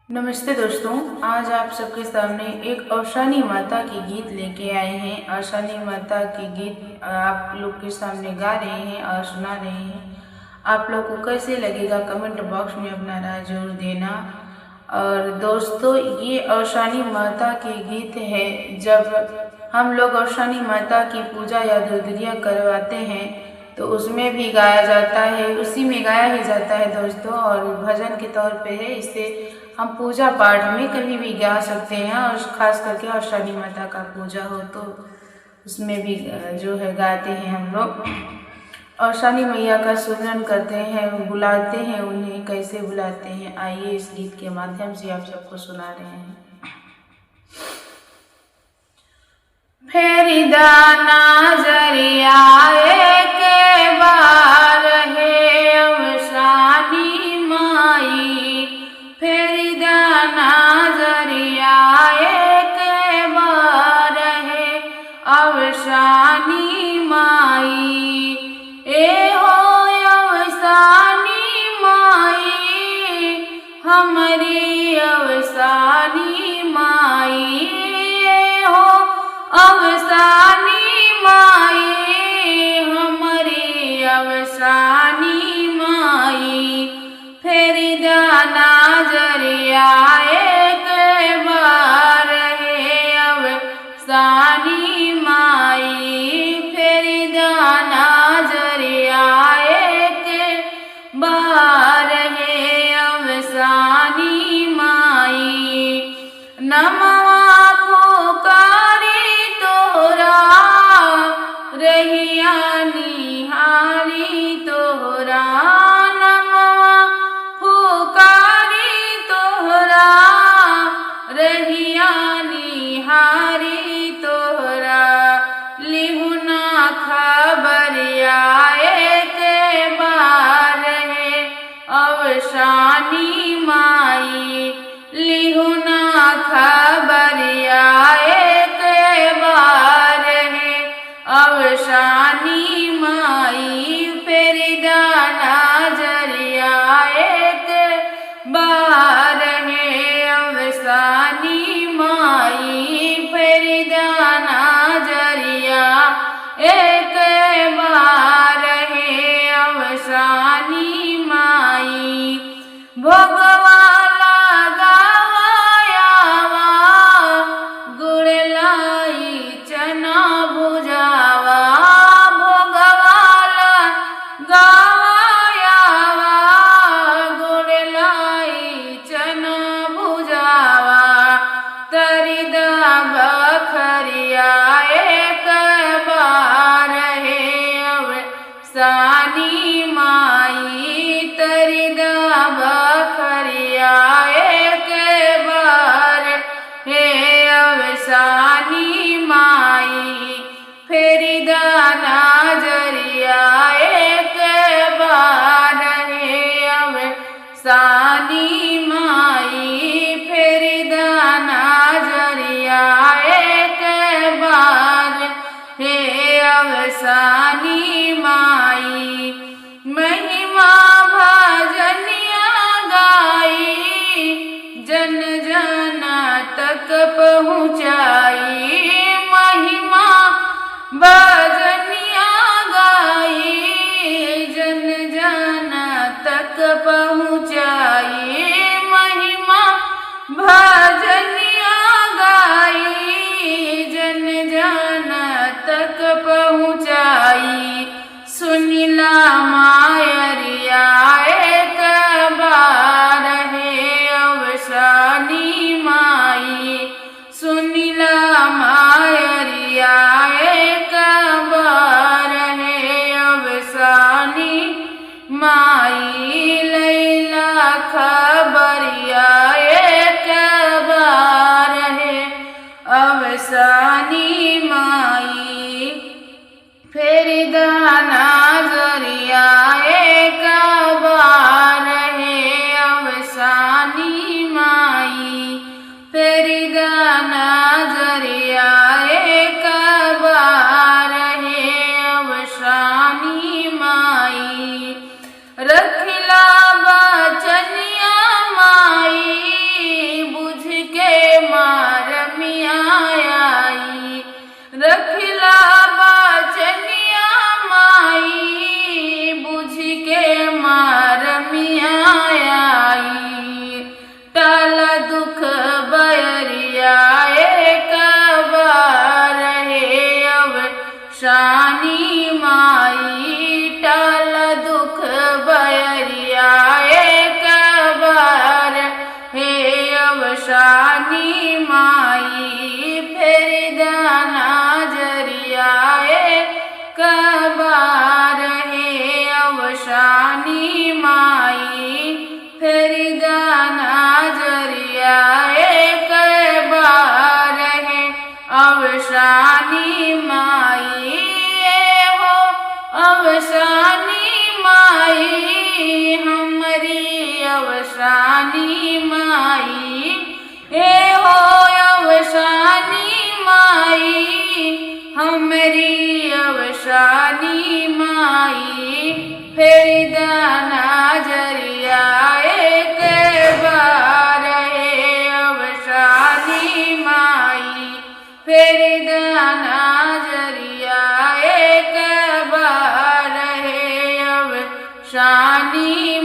नमस्ते दोस्तों, आज आप सबके सामने एक औशानी माता की गीत लेके आए हैं। औशानी माता की गीत आप लोग के सामने गा रहे हैं और सुना रहे हैं। आप लोग को कैसे लगेगा कमेंट बॉक्स में अपना राय जरूर देना। और दोस्तों, ये औशानी माता की गीत है। जब हम लोग औशानी माता की पूजा या दुर्दिया करवाते हैं तो उसमें भी गाया जाता है, उसी में गाया ही जाता है दोस्तों। और भजन के तौर पे है, इसे हम पूजा पाठ में कभी भी गा सकते हैं। और खास करके औशानी माता का पूजा हो तो उसमें भी जो है गाते हैं हम लोग। औशानी मैया का सुमिरन करते हैं, बुलाते हैं उन्हें। कैसे बुलाते हैं, आइए इस गीत के माध्यम से आप सबको सुना रहे हैं। फेरी दाना जरिया के बार है औशानी माई। फेरी दाना जरिया के बार है औशानी माई। ए हो औशानी माई, हमारी औशानी माई। ए हो औशानी माई, हमारी औशानी माई। फेरी दाना जरिया के बार है औशानी माई। फेरी दाना जरिया के बार है औशानी माई। नमवा पुकारी तोरा, रहिया निहारी तोरा। नमवा पुकारी तोरा, रहिया निहारी तोरा। लिहुना खबरिया के बार है औशानी माई। लिहुना खबरिया के बार है औशानी माई। फेरी दाना जरिया के बार है औशानी माई। फेरी दाना जरिया के बार है औशानी माई। भगवा चना भुजावा, भोगवाला गावायावा। गुड़लाई चना भुजावा, तरिदा बखरिया एक बार है औशानी माई। तरिदा बखरिया एक बार है औशानी माई। फेरी दाना जरिया के बार है औशानी माई। फेरी दाना जरिया के बार है औशानी माई। महिमा भजनिया गाई, जन जन तक पहुँचाई। महिमा भजनिया गाई, जन जन तक पहुँचाई। महिमा भजनिया गाई, जन जन तक पहुँचाई। सुनिला मायरिया एक बार है औशानी माई। सुनिला मायरिया एक बार है औशानी माई। लैला खबरिया एक बार है औशानी माई। फेरी दाना जरिया एक बार है औशानी माई। अवशानी माई फेर दाना जरियाए कबार है। अवशानी माई फेर दाना जरियाए कबार है। अवशानी माई हो अवशानी माई हमारी अवशानी माई हो अवशानी माई हमारी अवशानी माई फेर दाना जरियाए कबार है। अवशानी माई फेर दाना जरियाए कबार है। अवशानी